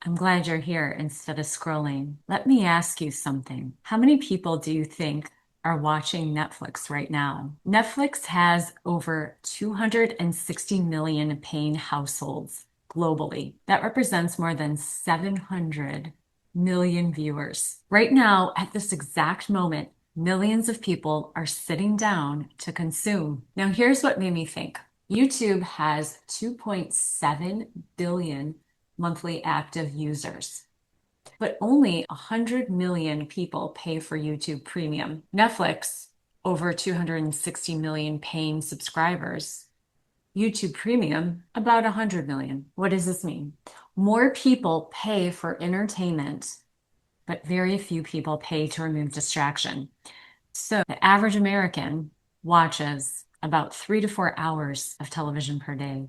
I'm glad you're here instead of scrolling. Let me ask you something. How many people do you think are watching Netflix right now? Netflix has over 260 million paying households globally. That represents more than 700 million viewers. Right now, at this exact moment, millions of people are sitting down to consume. Now, here's what made me think. YouTube has 2.7 billion monthly active users, but only 100 million people pay for YouTube Premium. Netflix, over 260 million paying subscribers. YouTube Premium, about 100 million. What does this mean? More people pay for entertainment, but very few people pay to remove distraction. So the average American watches about 3 to 4 hours of television per day.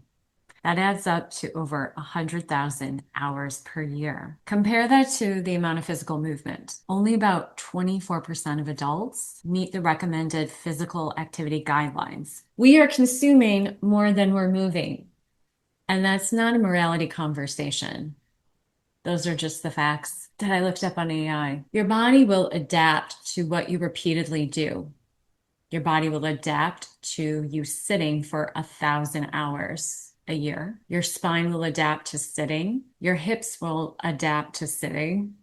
That adds up to over 100,000 hours per year. Compare that to the amount of physical movement. Only about 24% of adults meet the recommended physical activity guidelines. We are consuming more than we're moving. And that's not a morality conversation. Those are just the facts that I looked up on AI. Your body will adapt to what you repeatedly do. Your body will adapt to you sitting for 1,000 hours a year. Your spine will adapt to sitting. Your hips will adapt to sitting.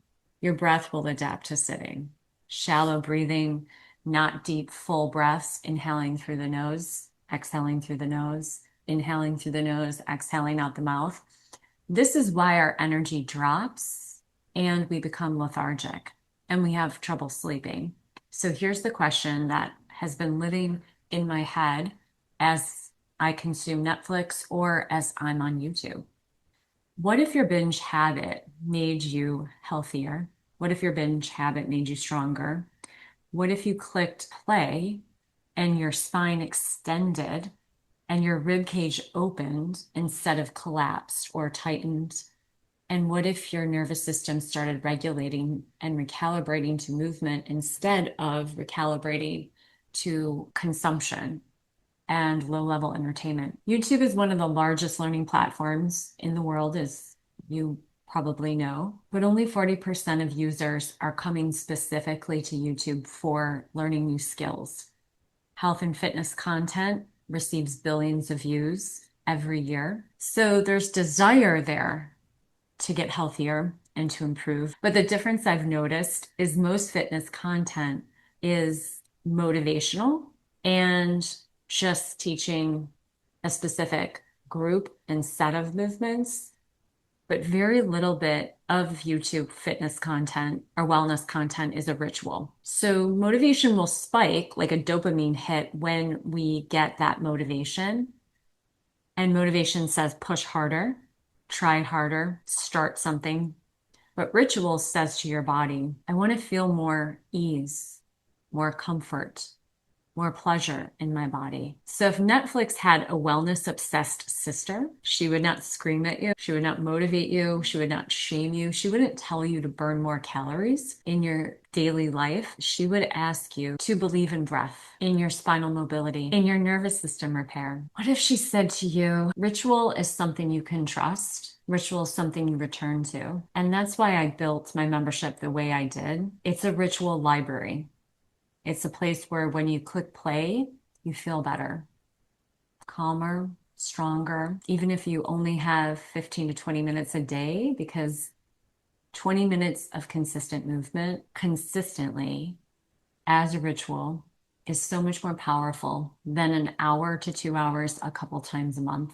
Your breath will adapt to sitting. Shallow breathing, not deep, full breaths, inhaling through the nose, exhaling through the nose, inhaling through the nose, exhaling out the mouth. This is why our energy drops and we become lethargic and we have trouble sleeping. So here's the question that has been living in my head as I consume Netflix or as I'm on YouTube. What if your binge habit made you healthier? What if your binge habit made you stronger? What if you clicked play and your spine extended and your rib cage opened instead of collapsed or tightened? And what if your nervous system started regulating and recalibrating to movement instead of recalibrating to consumption and low-level entertainment? YouTube is one of the largest learning platforms in the world, as you probably know, but only 40% of users are coming specifically to YouTube for learning new skills. Health and fitness content receives billions of views every year. So there's desire there to get healthier and to improve. But the difference I've noticed is most fitness content is motivational and just teaching a specific group and set of movements, but very little bit of YouTube fitness content or wellness content is a ritual. So motivation will spike like a dopamine hit when we get that motivation. And motivation says push harder, try harder, start something. But ritual says to your body, I want to feel more ease, more comfort, more pleasure in my body. So if Netflix had a wellness obsessed sister, she would not scream at you. She would not motivate you. She would not shame you. She wouldn't tell you to burn more calories in your daily life. She would ask you to believe in breath, in your spinal mobility, in your nervous system repair. What if she said to you, ritual is something you can trust? Ritual is something you return to. And that's why I built my membership the way I did. It's a ritual library. It's a place where when you click play, you feel better, calmer, stronger, even if you only have 15 to 20 minutes a day, because 20 minutes of consistent movement consistently as a ritual is so much more powerful than an hour to 2 hours a couple times a month.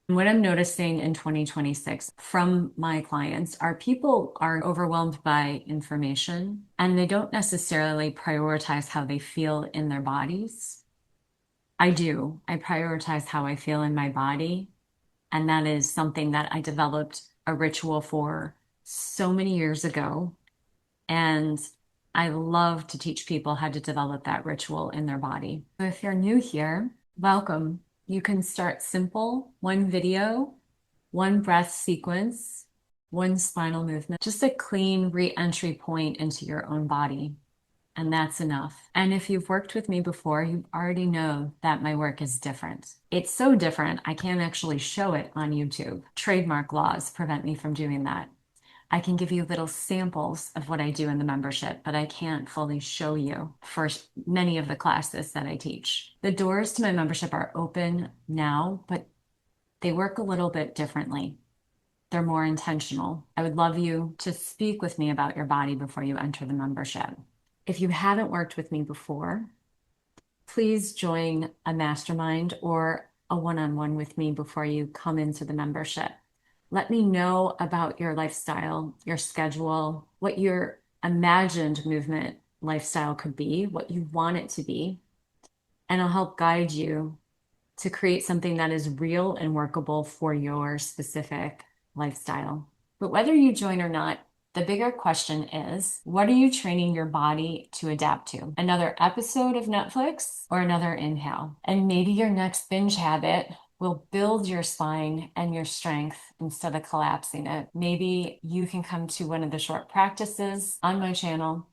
What I'm noticing in 2026 from my clients are people are overwhelmed by information and they don't necessarily prioritize how they feel in their bodies. I do. I prioritize how I feel in my body. And that is something that I developed a ritual for so many years ago. And I love to teach people how to develop that ritual in their body. So if you're new here, welcome. You can start simple, one video, one breath sequence, one spinal movement, just a clean re-entry point into your own body. And that's enough. And if you've worked with me before, you already know that my work is different. It's so different, I can't actually show it on YouTube. Trademark laws prevent me from doing that. I can give you little samples of what I do in the membership, but I can't fully show you for many of the classes that I teach. The doors to my membership are open now, but they work a little bit differently. They're more intentional. I would love you to speak with me about your body before you enter the membership. If you haven't worked with me before, please join a mastermind or a one-on-one with me before you come into the membership. Let me know about your lifestyle, your schedule, what your imagined movement lifestyle could be, what you want it to be, and I'll help guide you to create something that is real and workable for your specific lifestyle. But whether you join or not, the bigger question is, what are you training your body to adapt to? Another episode of Netflix or another inhale? And maybe your next binge habit will build your spine and your strength instead of collapsing it. Maybe you can come to one of the short practices on my channel,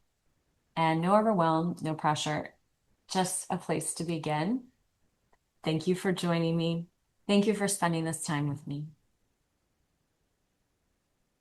and no overwhelm, no pressure, just a place to begin. Thank you for joining me. Thank you for spending this time with me.